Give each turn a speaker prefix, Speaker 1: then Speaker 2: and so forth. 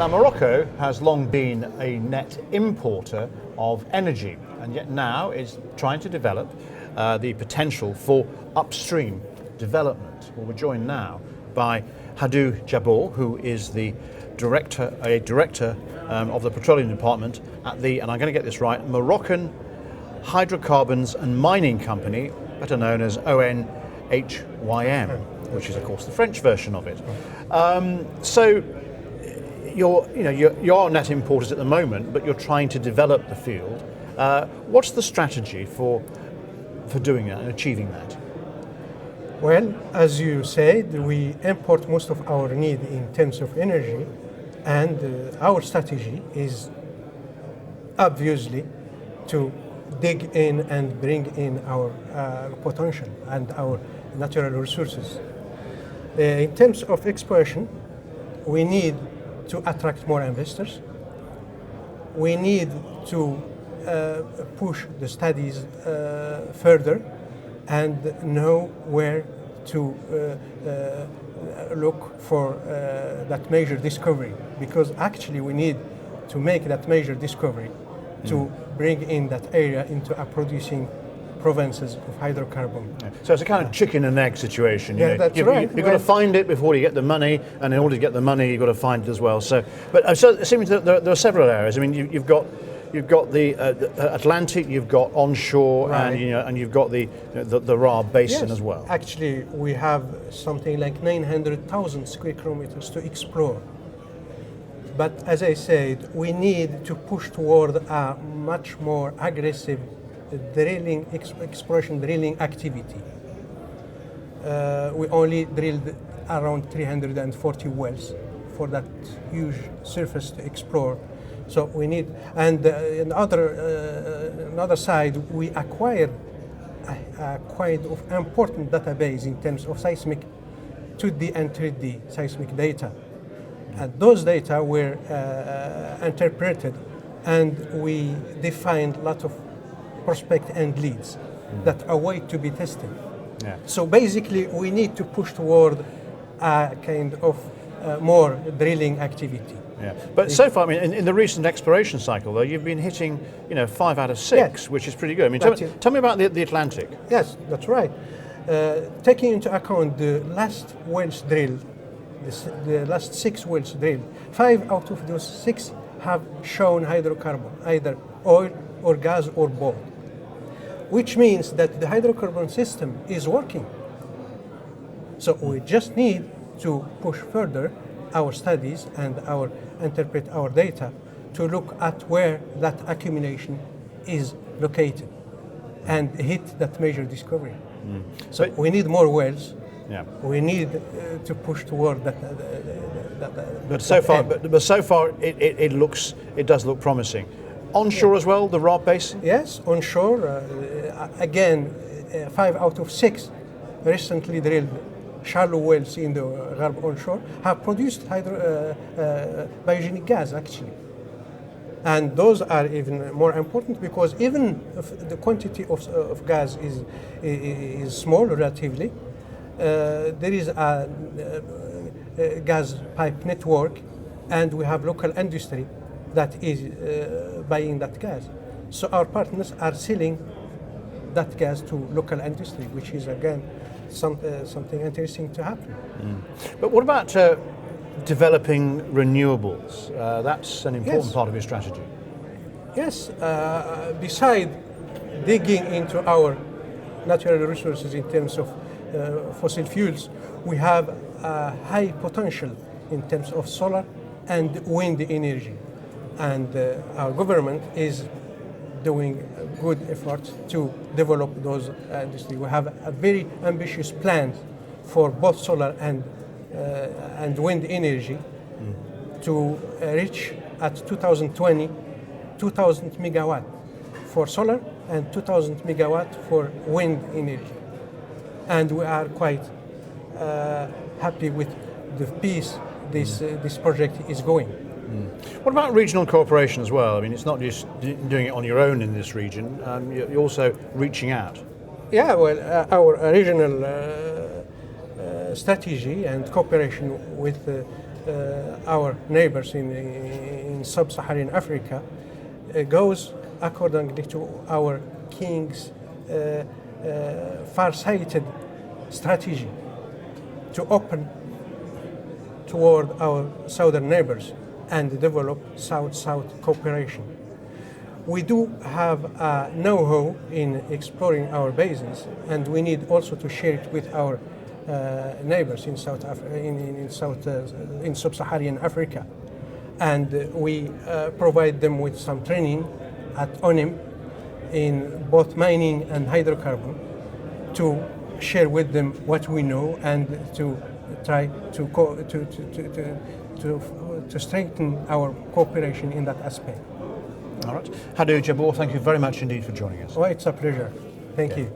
Speaker 1: Morocco has long been a net importer of energy, and yet now is trying to develop the potential for upstream development. Well, we're joined now by Haddou Jabour, who is the director of the petroleum department at the, and I'm going to get this right, Moroccan Hydrocarbons and Mining Company, better known as ONHYM, which is of course the French version of it. So you're net importers at the moment, but you're trying to develop the field. What's the strategy for doing that and achieving that?
Speaker 2: Well, as you said, we import most of our need in terms of energy, and our strategy is obviously to dig in and bring in our potential and our natural resources. In terms of exploration, we need to attract more investors. We need to push the studies further and know where to look for that major discovery, because actually we need to make that major discovery to bring in that area into a producing provinces of hydrocarbon.
Speaker 1: Yeah. So it's a kind of chicken and egg situation.
Speaker 2: That's right.
Speaker 1: You've got to find it before you get the money, and in order to get the money, you've got to find it as well. So it seems that there are several areas. I mean, you've got the Atlantic, you've got onshore, right, and you've got the Ra Basin as well.
Speaker 2: Actually, we have something like 900,000 square kilometers to explore. But as I said, we need to push toward a much more aggressive exploration drilling activity. We only drilled around 340 wells for that huge surface to explore. So we need, and on the other side, we acquired a quite of important database in terms of seismic 2D and 3D seismic data. And those data were interpreted, and we defined a lot of prospect and leads that await to be tested. Yeah. So basically, we need to push toward a kind of more drilling activity.
Speaker 1: Yeah. But so far, I mean, in the recent exploration cycle, though, you've been hitting, 5 out of 6, yes, which is pretty good. I mean, tell me about the Atlantic.
Speaker 2: Yes, that's right. Taking into account the last wells drilled, the last 6 wells drilled, 5 out of those 6 have shown hydrocarbon, either oil or gas or both, which means that the hydrocarbon system is working. So we just need to push further our studies and interpret our data to look at where that accumulation is located and hit that major discovery. So we need more wells. Yeah. We need to push toward that.
Speaker 1: But so far, it does look promising. Onshore as well, the Ra Basin.
Speaker 2: Yes, onshore. Again, 5 out of 6 recently drilled shallow wells in the Gharb onshore have produced biogenic gas, actually. And those are even more important because even if the quantity of gas is small relatively, there is a gas pipe network, and we have local industry that is buying that gas. So our partners are selling that gas to local industry, which is again something interesting to happen.
Speaker 1: But what about developing renewables? That's an important part of your strategy.
Speaker 2: Yes, beside digging into our natural resources in terms of fossil fuels, we have a high potential in terms of solar and wind energy. And our government is doing good efforts to develop those industries. We have a very ambitious plan for both solar and wind energy to reach at 2020 2,000 megawatt for solar and 2,000 megawatt for wind energy. And we are quite happy with the pace this project is going.
Speaker 1: What about regional cooperation as well? I mean, it's not just doing it on your own in this region, you're also reaching out.
Speaker 2: Yeah, well, our regional strategy and cooperation with our neighbors in sub-Saharan Africa goes accordingly to our King's far-sighted strategy to open toward our southern neighbors and develop South-South cooperation. We do have a know-how in exploring our basins, and we need also to share it with our neighbors in in sub-Saharan Africa, and we provide them with some training at ONHYM in both mining and hydrocarbon to share with them what we know and to try to strengthen our cooperation in that aspect.
Speaker 1: All right. Haddou, Jabour, thank you very much indeed for joining us.
Speaker 2: Oh, it's a pleasure. Thank you.